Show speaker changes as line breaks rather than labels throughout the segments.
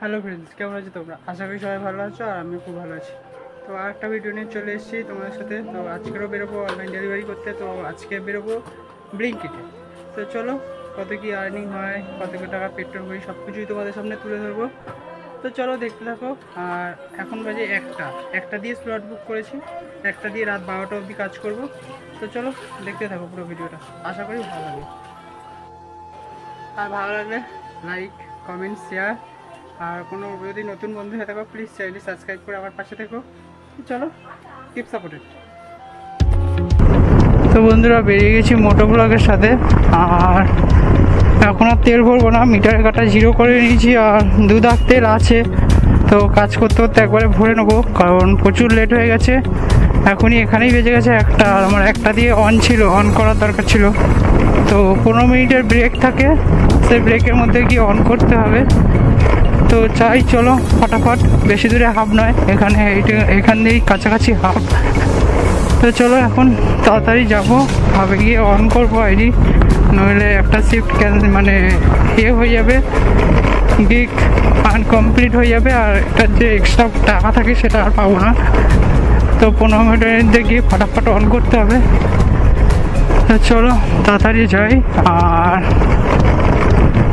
Hello friends, কেমন আছো তোমরা? আশা করি সবাই ভালো আছো আর আমি খুব ভালো আছি। তো আরেকটা ভিডিও নিয়ে চলে এসেছি তোমাদের সাথে। তো আজকেরও বেরোবো অনলাইন ডেলিভারি করতে। তো আজকে বেরোবো ব্লিঙ্কিটে। তো চলো, কত কি আর্নিং হয়, কত কি টাকা পেট্রোল করি, সব কিছুই তোমাদের সামনে তুলে ধরবো। তো চলো দেখতে থাকো। আর এখন বাজে একটা দিয়ে স্লট বুক করেছি, একটা দিয়ে রাত 12টা অবধি কাজ করব। তো চলো দেখতে থাকো পুরো ভিডিওটা, আশা করি ভালো লাগে। আর ভালো লাগলে লাইক, কমেন্ট, শেয়ার। আর কোনো যদি নতুন বন্ধু হয়ে থাকো প্লিজ চ্যানেলটি সাবস্ক্রাইব করে আমার পাশে থেকো। চলো, কিপ সাপোর্টেড। তো বন্ধুরা, বেরিয়ে গেছি মোটো ব্লগের সাথে। আর এখন আর তেল ভরবো না, মিটারের কাটা 0 করে নিয়েছি। আর 2 দাগ তেল আছে, তো কাজ করতে করতে একবারে ভরে নেবো, কারণ প্রচুর লেট হয়ে গেছে। এখনই এখানেই বেজে গেছে 1টা। আর আমার 1টা দিয়ে অন করার দরকার ছিল। তো 15 মিনিটের ব্রেক থাকে, সেই ব্রেকের মধ্যে গিয়ে অন করতে হবে। তো চাই চলো ফটাফট, বেশি দূরে হাফ নয়, এখান দিয়েই কাছাকাছি হাফ। তো চলো এখন তাড়াতাড়ি যাবো, হাফে গিয়ে অন করবো আইডি, নইলে একটা শিফট মানে হয়ে যাবে, গিগ আনকমপ্লিট হয়ে যাবে। আর এটার যে এক্সট্রা টাকা থাকে সেটা আর পাবো না। তো 15 মিনিটের মধ্যে গিয়ে ফটাফট অন করতে হবে। তো চলো তাড়াতাড়ি যাই। আর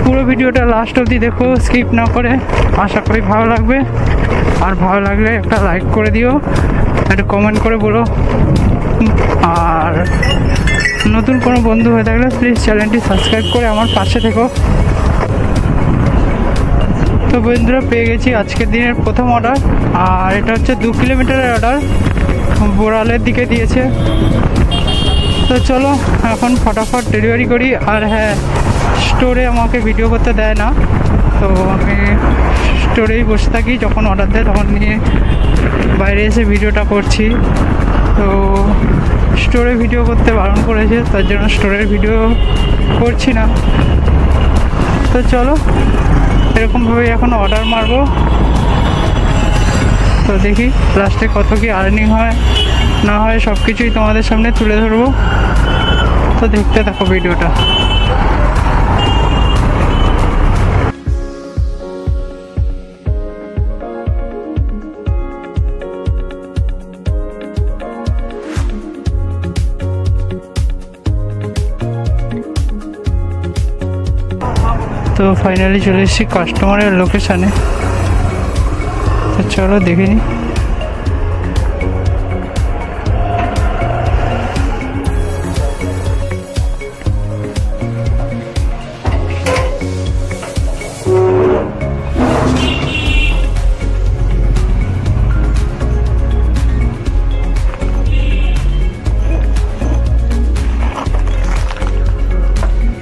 পুরো ভিডিওটা লাস্ট অবধি দেখো, স্কিপ না করে। আশা করি ভালো লাগবে। আর ভালো লাগলে একটা লাইক করে দিও, একটা কমেন্ট করে বলো। আর নতুন কোনো বন্ধু হয়ে থাকলে প্লিজ চ্যানেলটি সাবস্ক্রাইব করে আমার পাশে থেকো। তো বন্ধুরা, পেয়ে গেছি আজকের দিনের প্রথম অর্ডার। আর এটা হচ্ছে 2 কিলোমিটারের অর্ডার, বোড়ালের দিকে দিয়েছে। তো চলো এখন ফটাফট ডেলিভারি করি। আর হ্যাঁ, স্টোরে আমাকে ভিডিও করতে দেয় না, তো আমি স্টোরেই বসে থাকি, যখন অর্ডার দেয় তখন নিয়ে বাইরে এসে ভিডিওটা করছি। তো স্টোরে ভিডিও করতে বারণ করেছে, তার জন্য স্টোরের ভিডিও করছি না। তো চলো এরকমভাবে এখন অর্ডার মারবো। তো দেখি লাস্টে কত কি আর্নিং হয় না হয়, সব কিছুই তোমাদের সামনে তুলে ধরবো। তো দেখতে থাকো ভিডিওটা। তো ফাইনালি চলে এসেছি কাস্টমারের লোকেশানে। তো চলো দেখে নিই।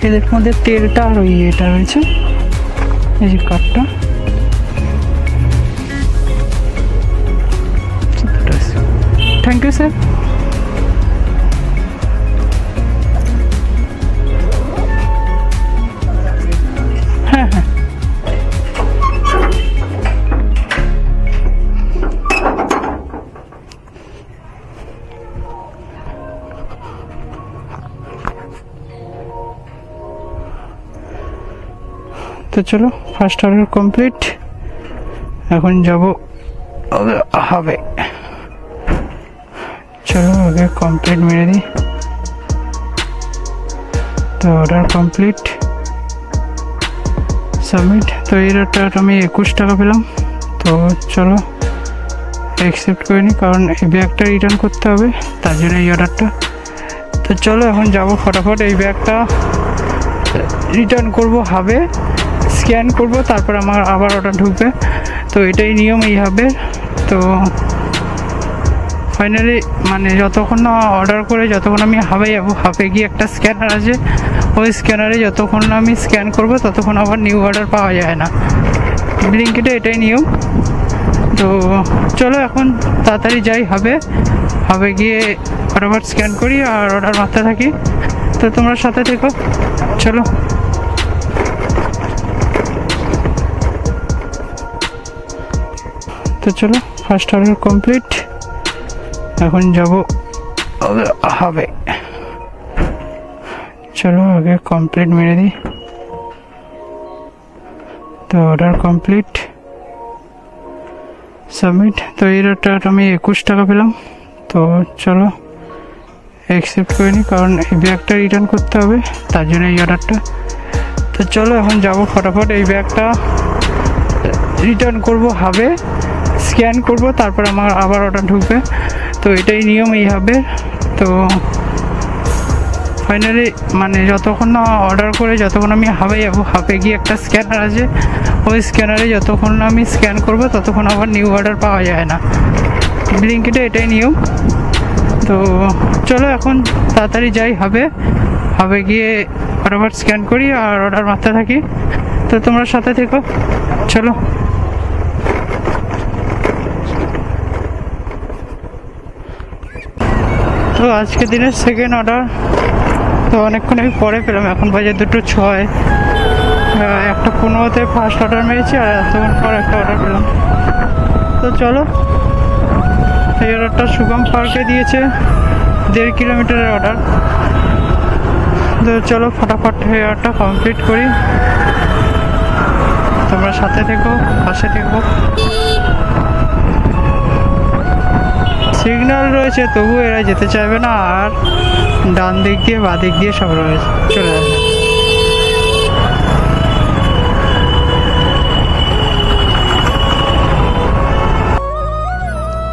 এদের মধ্যে তেলটা আর ওই এটা রয়েছে, এই যে কাঠটা। Thank you sir. হ্যাঁ হ্যাঁ, তো চলো ফার্স্ট অর্ডার কমপ্লিট। এখন যাব হবে। চলো আগে কমপ্লিট মেরে দিই। তো অর্ডার কমপ্লিট, সাবমিট। তো এর আমি 21 টাকা পেলাম। তো চলো অ্যাকসেপ্ট করে নিই, কারণ এই ব্যাগটা রিটার্ন করতে হবে, তার জন্য এই অর্ডারটা। তো চলো এখন যাব ফটাফট এই ব্যাগটা রিটার্ন করব, হাবে স্ক্যান করব, তারপর আমার আবার অর্ডার ঢুকবে। তো এটাই নিয়ম এই হাবের। তো ফাইনালি মানে যতক্ষণ না অর্ডার করে, যতক্ষণ আমি হাবে যাবো, হাবে গিয়ে একটা স্ক্যানার আছে, ওই স্ক্যানারে যতক্ষণ না আমি স্ক্যান করব ততক্ষণ আবার নিউ অর্ডার পাওয়া যায় না। ব্লিঙ্কিটে এটাই নিয়ম। তো চলো এখন তাড়াতাড়ি যাই হাবে গিয়ে ফটাফট স্ক্যান করি আর অর্ডার মারতে থাকি। তো তোমরা সাথে থেকো, চলো। তো চলো ফার্স্ট অর্ডার কমপ্লিট, এখন যাব হবে। চলো আগে কমপ্লিট মেরে দিই। তো অর্ডার কমপ্লিট, সাবমিট। তো এর একটা আমি 21 টাকা পেলাম। তো চলো অ্যাকসেপ্ট করে নিই, কারণ এই ব্যাগটা রিটার্ন করতে হবে, তার জন্য এই অর্ডারটা। তো চলো এখন যাব ফটাফট এই ব্যাগটা রিটার্ন করব হাবে, স্ক্যান করব, তারপর আমার আবার অর্ডার ঢুকবে। তো এটাই নিয়ম এই হাবে। তো ফাইনালি মানে যতক্ষণ না অর্ডার করে যতক্ষণ আমি হাবে যাবো, হাবে গিয়ে একটা স্ক্যানার আছে, ওই স্ক্যানারে যতক্ষণ না আমি স্ক্যান করব ততক্ষণ আবার নিউ অর্ডার পাওয়া যায় না। ব্লিঙ্কিটে এটাই নিয়ম। তো চলো এখন তাড়াতাড়ি যাই হাবে গিয়ে ফটাফট স্ক্যান করি আর অর্ডার মারতে থাকি। তো তোমরা সাথে থেকো, চলো। তো আজকে দিনের সেকেন্ড অর্ডার, তো অনেকক্ষণ আমি পরে পেলাম, এখন বাজে 2:06। 1:15-তে ফার্স্ট অর্ডার মেরেছি আর এতক্ষণ পর একটা অর্ডার পেলাম। তো চলো, এই অর্ডারটা শুভম পার্কে দিয়েছে, 1.5 কিলোমিটারের অর্ডার। তো চলো ফটাফট এই অর্ডারটা কমপ্লিট করি, তোমরা সাথে থেকো, পাশে থেকো। সিগন্যাল রয়েছে তবু এরা যেতে চাইবে না, আর ডান দিক দিয়ে বাঁ দিক দিয়ে সব রয়েছে, চলে যাবে।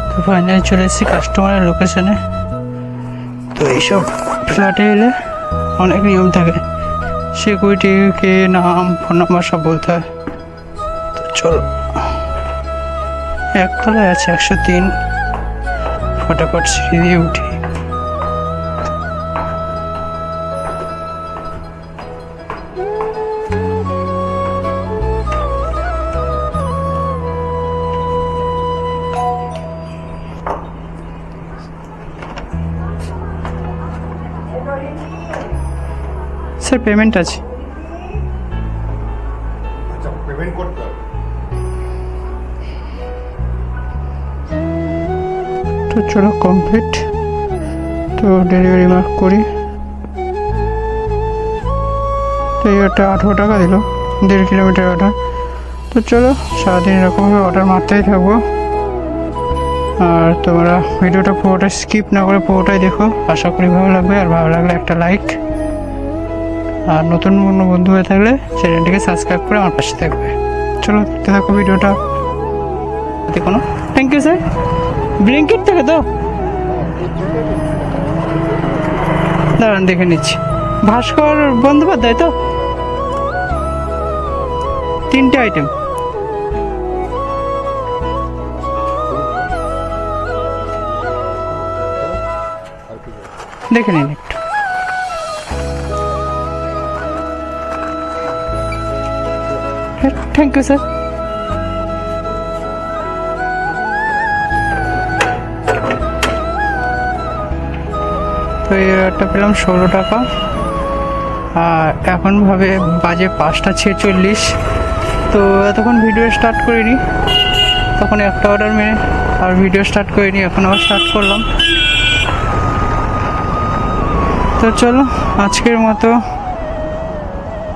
তো ফাইনালি চলে এসেছি কাস্টমারের লোকেশনে। তো এইসব ফ্ল্যাটে এলে অনেক নিয়ম থাকে, সিকিউরিটিকে নাম ফোন নাম্বার সব বলতে হয়। তো চলো, একতলায় আছে 103, ফটাফট সিঁড়ি দিয়ে উঠি। স্যার পেমেন্ট আছে।
আচ্ছা, পেমেন্ট করতে হবে।
তো চলো কমপ্লিট। তো ডেলিভারি মার্ক করি। তো এই একটা 18 টাকা দিল, 1.5 কিলোমিটার অর্ডার। তো চলো সারাদিন এরকমভাবে অর্ডার মারতেই থাকবো, আর তোমরা ভিডিওটা পুরোটা স্কিপ না করে পুরোটাই দেখো, আশা করি ভালো লাগবে। আর ভালো লাগলে একটা লাইক, আর নতুন কোনো বন্ধু হয়ে থাকলে চ্যানেলটিকে সাবস্ক্রাইব করে আমার পাশে থাকবে। চলো দেখতে থাকো ভিডিওটা। কোনো থ্যাংক ইউ স্যার। ব্লিঙ্কিট থেকে তো দাঁড়ান দেখে নিচ্ছি। ভাস্কর বন্দ্যোপাধ্যায় তো, 3টে আইটেম। দেখে নিন একটু। Thank you sir. তো এটা পেলাম 16 টাকা। আর এখন বাজে 5:46। তো এতক্ষণ ভিডিও স্টার্ট করিনি, তখন একটা অর্ডার মেরে আর ভিডিও স্টার্ট করিনি, এখন আবার স্টার্ট করলাম। তো চলো আজকের মতো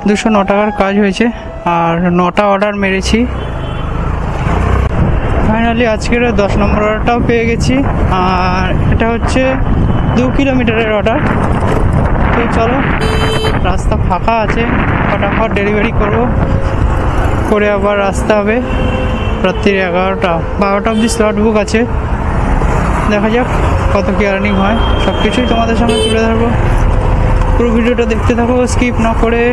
209 টাকার কাজ হয়েছে, আর 9টা অর্ডার মেরেছি। ফাইনালি আজকের 10 নম্বর অর্ডারটাও পেয়ে গেছি, আর এটা হচ্ছে 2 কিলোমিটারের অর্ডার। তো চলো, রাস্তা ফাঁকা আছে, ফটাফট ডেলিভারি করে আবার আসতে হবে। রাত্রির 12টা অবধি স্লট বুক আছে, দেখা যাক কত কি আর্নিং হয়। সব কিছুই তোমাদের সামনে তুলে ধরবো, পুরো ভিডিওটা দেখতে থাকো স্কিপ না করে।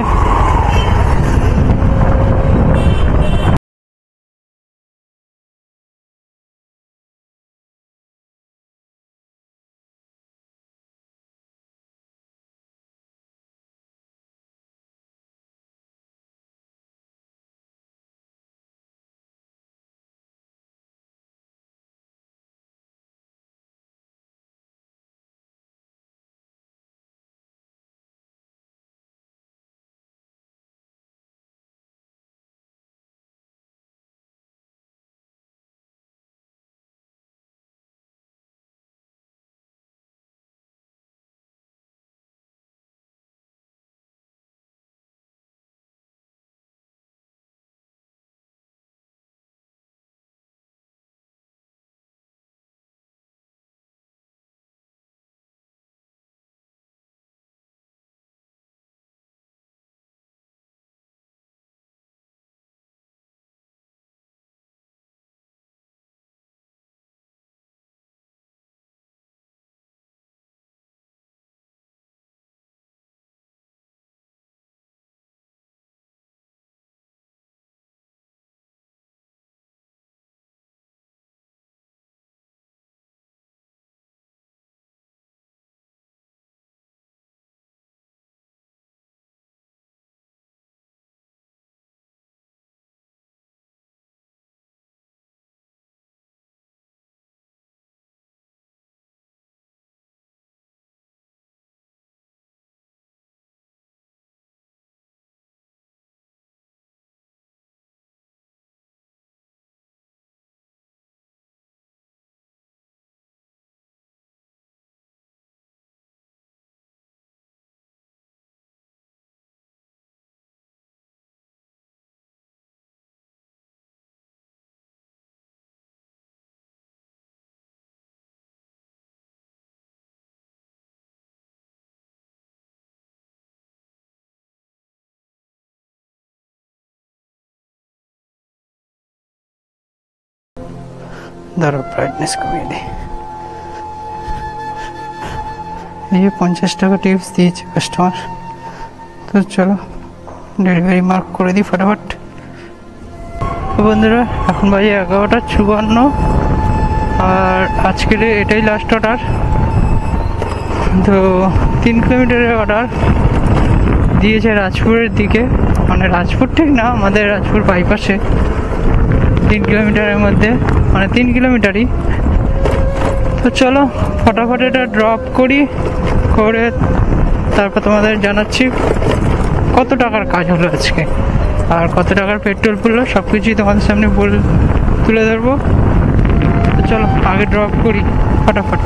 ধরো ব্রাইটনেস কমিয়ে দিই। এই যে 50 টাকা টিপস দিয়েছে কাস্টমার। তো চলো ডেলিভারি মার্ক করে দিই ফটাফট। তো বন্ধুরা এখন বাজে 11:54 আর আজকের এটাই লাস্ট অর্ডার। তো 3 কিলোমিটারের অর্ডার দিয়েছে রাজপুরের দিকে, মানে রাজপুর ঠিক না, আমাদের রাজপুর বাইপাসে 3 কিলোমিটারের মধ্যে, মানে 3 কিলোমিটারই। তো চলো ফটাফট এটা ড্রপ করি, করে তারপর তোমাদের জানাচ্ছি কত টাকার কাজ হলো আজকে আর কত টাকার পেট্রোল পড়লো, সব কিছুই তোমাদের সামনে তুলে ধরবো। তো চলো আগে ড্রপ করি ফটাফট।